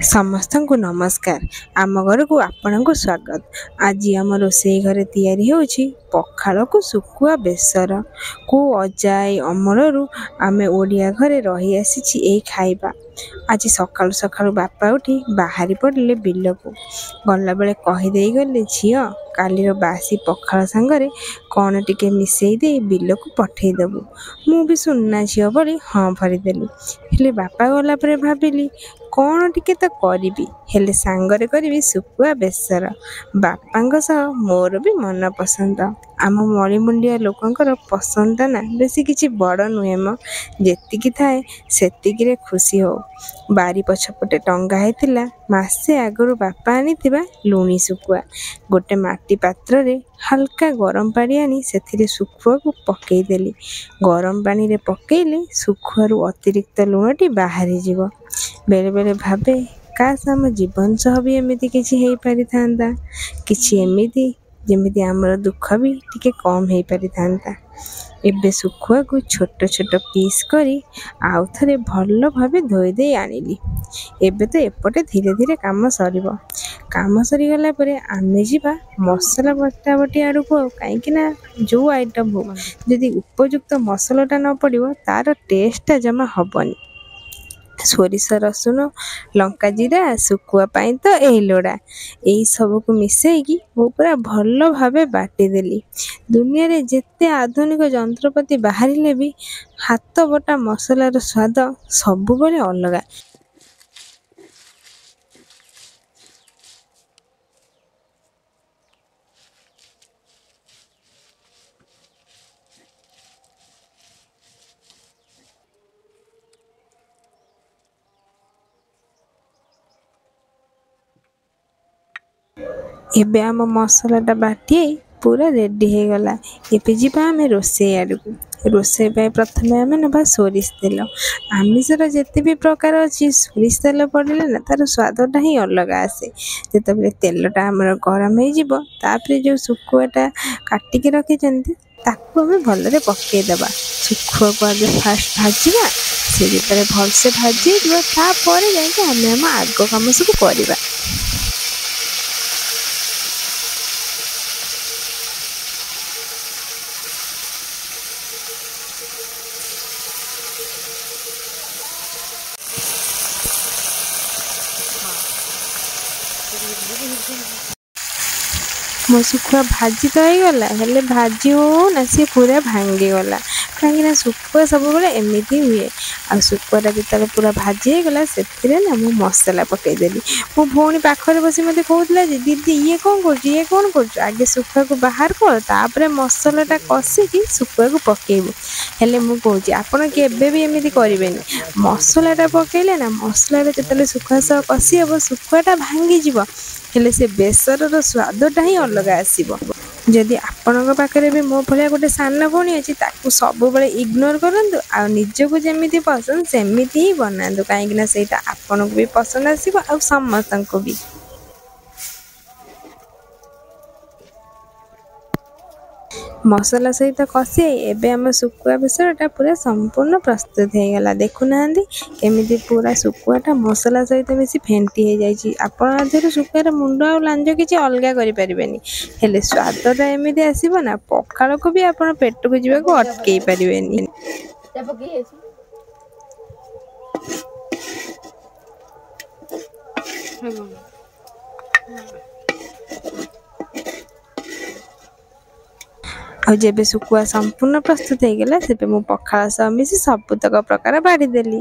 ସମସ୍ତଙ୍କୁ ନମସ୍କାର। ଆମ ଘରକୁ ଆପଣଙ୍କୁ ସ୍ୱାଗତ। ଆଜି ଆମ ରୋଷେଇ ଘରେ ତିଆରି ହେଉଛି ପଖାଳକୁ ଶୁଖୁଆ ବେସର। କେଉଁ ଅଜାଇ ଅମଳରୁ ଆମେ ଓଡ଼ିଆ ଘରେ ରହିଆସିଛି ଏଇ ଖାଇବା। ଆଜି ସକାଳୁ ସକାଳୁ ବାପା ଉଠି ବାହାରି ପଡ଼ିଲେ ବିଲକୁ। ଗଲାବେଳେ କହିଦେଇ ଗଲେ, ଝିଅ କାଲିର ବାସି ପଖାଳ ସାଙ୍ଗରେ କ'ଣ ଟିକେ ମିଶେଇ ଦେଇ ବିଲକୁ ପଠେଇଦେବୁ। ମୁଁ ବି ସୁନା ଝିଅ ଭଳି ହଁ ଭରିଦେଲି। ହେଲେ ବାପା ଗଲା ପରେ ଭାବିଲି କ'ଣ ଟିକେ ତ କରିବି, ହେଲେ ସାଙ୍ଗରେ କରିବି ଶୁଖୁଆ ବେସର। ବାପାଙ୍କ ସହ ମୋର ବି ମନ ପସନ୍ଦ। ଆମ ମଳିମୁଣ୍ଡିଆ ଲୋକଙ୍କର ପସନ୍ଦ ନା ବେଶୀ କିଛି ବଡ଼ ନୁହେଁ ମ, ଯେତିକି ଥାଏ ସେତିକିରେ ଖୁସି ହଉ। ବାରି ପଛପଟେ ଟଙ୍ଗା ହେଇଥିଲା ମାସେ ଆଗରୁ ବାପା ଆଣିଥିବା ଲୁଣି ଶୁଖୁଆ। ଗୋଟେ ମାଟି ପାତ୍ରରେ ହାଲକା ଗରମ ପାଣି ଆଣି ସେଥିରେ ଶୁଖୁଆକୁ ପକେଇଦେଲି। ଗରମ ପାଣିରେ ପକେଇଲେ ଶୁଖୁଆରୁ ଅତିରିକ୍ତ ଲୁଣଟି ବାହାରିଯିବ। ବେଳେବେଳେ ଭାବେ କାଶ ଆମ ଜୀବନ ସହ ବି ଏମିତି କିଛି ହେଇପାରିଥାନ୍ତା, କିଛି ଏମିତି ଯେମିତି ଆମର ଦୁଃଖ ବି ଟିକେ କମ୍ ହେଇପାରିଥାନ୍ତା। ଏବେ ଶୁଖୁଆକୁ ଛୋଟ ଛୋଟ ପିସ୍ କରି ଆଉ ଥରେ ଭଲ ଭାବେ ଧୋଇ ଦେଇ ଆଣିଲି। ଏବେ ତ ଏପଟେ ଧୀରେ ଧୀରେ କାମ ସରିବ। କାମ ସରିଗଲା ପରେ ଆମେ ଯିବା ମସଲା ବଟାବଟି ଆଡ଼କୁ। ଆଉ କାହିଁକି ନା ଯେଉଁ ଆଇଟମ୍ ହଉ, ଯଦି ଉପଯୁକ୍ତ ମସଲାଟା ନ ପଡ଼ିବ ତା'ର ଟେଷ୍ଟଟା ଜମା ହେବନି। ସୋରିଷ, ରସୁଣ, ଲଙ୍କା, ଜିରା, ଶୁଖୁଆ ପାଇଁ ତ ଏଇ ଲୋଡ଼ା। ଏଇ ସବୁକୁ ମିଶେଇକି ମୁଁ ପୁରା ଭଲ ଭାବେ ବାଟିଦେଲି। ଦୁନିଆରେ ଯେତେ ଆଧୁନିକ ଯନ୍ତ୍ରପାତି ବାହାରିଲେ ବି ହାତ ବଟା ମସଲାର ସ୍ୱାଦ ସବୁବେଳେ ଅଲଗା। ଏବେ ଆମ ମସଲାଟା ବାଟି ପୁରା ରେଡ଼ି ହେଇଗଲା। ଏବେ ଯିବା ଆମେ ରୋଷେଇ ଆଡ଼କୁ। ରୋଷେଇ ପାଇଁ ପ୍ରଥମେ ଆମେ ନେବା ସୋରିଷ ତେଲ। ଆମିଷର ଯେତେ ବି ପ୍ରକାର ଅଛି, ସୋରିଷ ତେଲ ପଡ଼ିଲେ ନା ତା'ର ସ୍ୱାଦଟା ହିଁ ଅଲଗା ଆସେ। ଯେତେବେଳେ ତେଲଟା ଆମର ଗରମ ହେଇଯିବ, ତାପରେ ଯେଉଁ ଶୁଖୁଆଟା କାଟିକି ରଖିଛନ୍ତି ତାକୁ ଆମେ ଭଲରେ ପକେଇଦେବା। ଶୁଖୁଆକୁ ଆଗେ ଫାଷ୍ଟ ଭାଜିବା। ସେ ଯେତେବେଳେ ଭଲସେ ଭାଜି ହେଇଯିବ ତାପରେ ଯାଇକି ଆମେ ଆମ ଆଗ କାମ ସବୁ କରିବା। ମୋ ଶୁଖୁଆ ଭାଜି ତ ହେଇଗଲା, ହେଲେ ଭାଜି ହଉନା ସିଏ ପୁରା ଭାଙ୍ଗିଗଲା। କାହିଁକିନା ଶୁଖୁଆ ସବୁବେଳେ ଏମିତି ହୁଏ। ଆଉ ଶୁଖୁଆଟା ଯେତେବେଳେ ପୁରା ଭାଜି ହେଇଗଲା, ସେଥିରେ ନା ମୁଁ ମସଲା ପକେଇଦେଲି। ମୋ ଭଉଣୀ ପାଖରେ ବସି ମୋତେ କହୁଥିଲା ଯେ, ଦିଦି ଇଏ କ'ଣ କରୁଛୁ, ଇଏ କ'ଣ କରୁଛୁ, ଆଗେ ଶୁଖୁଆକୁ ବାହାର କର, ତାପରେ ମସଲାଟା କଷିକି ଶୁଖୁଆକୁ ପକେଇବୁ। ହେଲେ ମୁଁ କହୁଛି ଆପଣ କେବେ ବି ଏମିତି କରିବେନି। ମସଲାଟା ପକେଇଲେ ନା, ମସଲାଟା ଯେତେବେଳେ ଶୁଖୁଆ ସହ କଷି ହେବ ଶୁଖୁଆଟା ଭାଙ୍ଗିଯିବ, ହେଲେ ସେ ବେସରର ସ୍ୱାଦଟା ହିଁ ଅଲଗା ଆସିବ। ଯଦି ଆପଣଙ୍କ ପାଖରେ ବି ମୋ ଭଳିଆ ଗୋଟେ ସାନ ଭଉଣୀ ଅଛି, ତାକୁ ସବୁବେଳେ ଇଗ୍ନୋର କରନ୍ତୁ ଆଉ ନିଜକୁ ଯେମିତି ପସନ୍ଦ ସେମିତି ହିଁ ବନାନ୍ତୁ। କାହିଁକିନା ସେଇଟା ଆପଣଙ୍କୁ ବି ପସନ୍ଦ ଆସିବ ଆଉ ସମସ୍ତଙ୍କୁ ବି। ମସଲା ସହିତ କଷି ଏବେ ଆମ ଶୁଖୁଆ ବେସରଟା ପୁରା ସମ୍ପୂର୍ଣ୍ଣ ପ୍ରସ୍ତୁତ ହେଇଗଲା। ଦେଖୁନାହାନ୍ତି କେମିତି ପୁରା ଶୁଖୁଆଟା ମସଲା ସହିତ ମିଶି ଫେଣ୍ଟି ହେଇଯାଇଛି। ଆପଣ ଆଧିରୁ ଶୁଖୁଆର ମୁଣ୍ଡ ଆଉ ଲାଞ୍ଜ କିଛି ଅଲଗା କରିପାରିବେନି, ହେଲେ ସ୍ୱାଦଟା ଏମିତି ଆସିବ ନା, ପଖାଳକୁ ବି ଆପଣ ପେଟକୁ ଯିବାକୁ ଅଟକେଇ ପାରିବେନି। ଆଉ ଯେବେ ଶୁଖୁଆ ସମ୍ପୂର୍ଣ୍ଣ ପ୍ରସ୍ତୁତ ହେଇଗଲା, ସେବେ ମୁଁ ପଖାଳ ସହ ମିଶି ସବୁତକ ପ୍ରକାର ବାଢ଼ିଦେଲି।